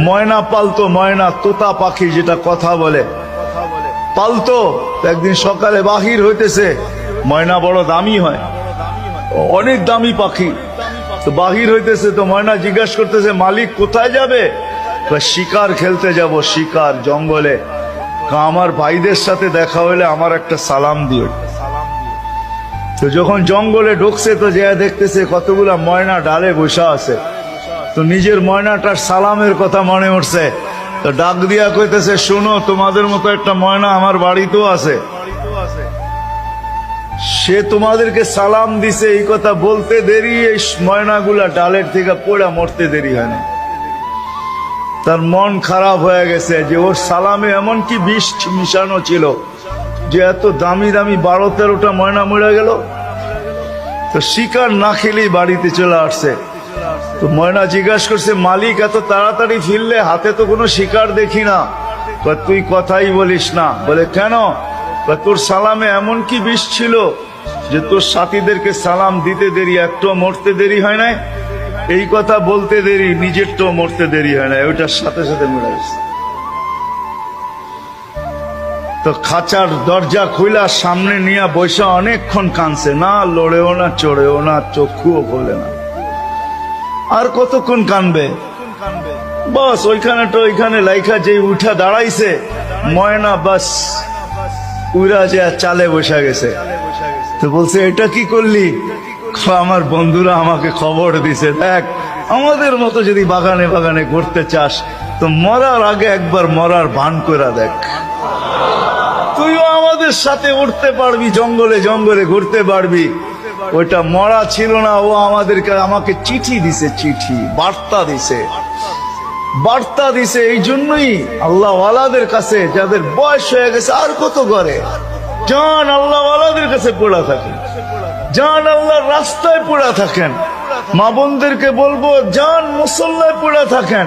ময়না পালতো, ময়না তোতা পাখি যেটা কথা বলে পালতো। একদিন সকালে বাহির হইতেছে, ময়না বড় দামি হয়, অনেক দামি পাখি। তো বাহির হইতেছে, তো ময়না জিজ্ঞাসা করতেছে মালিক কোথায় যাবে? শিকার খেলতে যাব, শিকার জঙ্গলে। আমার ভাইদের সাথে দেখা হলে আমার একটা সালাম দিও। তো যখন জঙ্গলে ঢুকছে তো যে দেখতেছে কতগুলা ময়না ডালে বসা আছে। তো নিজের ময়নাটার সালামের কথা মনে উঠছে, তো ডাক দিয়া কইতেছে শোনো, তোমাদের মতো একটা ময়না আমার বাড়িতেও আছে, সে তোমাদেরকে সালাম দিছে। এই কথা বলতে দেরি এই ময়নাগুলা ডালের থেকে পড়া মরতে দেরি হয় না। তার মন খারাপ হয়ে গেছে যে ওর সালামে এমন কি বিষ মিশানো ছিল যে এত দামি দামি 12-13টা ময়না মরে গেল। তো শিকার না খেলেই বাড়িতে চলে আসছে। তো ময়না জিজ্ঞাসা করছে মালিক এত তাড়াতাড়ি ফিরলে, হাতে তো কোনো শিকার দেখি না। তুই কথাই বলিস না। বলে কেন? তোর সালামে এমন কি বিষ ছিল যে তোর সাথীদেরকে সালাম দিতে দেরি, একটু মরতে দেরি হয় নাই। এই কথা বলতে দেরি, নিজের তো মরতে দেরি হয় না, ওইটার সাথে সাথে মরে গেছে। তো খাঁচার দরজা খুইলা সামনে নিয়ে বৈশা অনেকক্ষণ কাঁদছে, না লড়েও না চড়েও না, চক্ষুও খোলে না। আর কতক্ষণ কানবে? বাস ওইখানে লাইখা যে উঠা দাঁড়াইছে ময়না, বাস উড়া যে চালে বসা গেছে। তো বলছে এটা কি করলি? আমার বন্ধুরা আমাকে খবর দিছে, দেখ আমাদের মতো যদি বাগানে বাগানে ঘুরতে চাস তো মরার আগে একবার মরার ভান করে দেখ, তুইও আমাদের সাথে উঠতে পারবি, জঙ্গলে জঙ্গলে ঘুরতে পারবি। ওইটা মরা ছিল না, ও আমাকে চিঠি দিছে, চিঠি বার্তা দিছে। এই জন্যই আল্লাহ ওয়ালাদের কাছে, যাদের বয়স হয়ে গেছে আর কত করে, জান আল্লাহ ওয়ালাদের কাছে পড়া থাকে, জান আল্লাহর রাস্তায় পড়া থাকেন। মা বোনদেরকে বলবো জান মুসল্লায় পড়া থাকেন।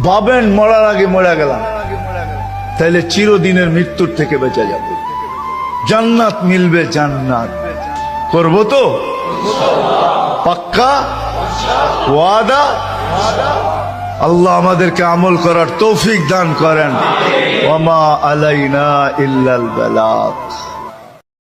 ভাবেন মরার আগে মরে গেলাম, তাইলে চিরদিনের মৃত্যুর থেকে বেঁচে যাব, জান্নাত মিলবে। জান্নাত করবো তো পাক্কা ওয়াদা? আল্লাহ আমাদেরকে আমল করার তৌফিক দান করেন। ওয়া মা আলাইনা ইল্লাল বালাগ।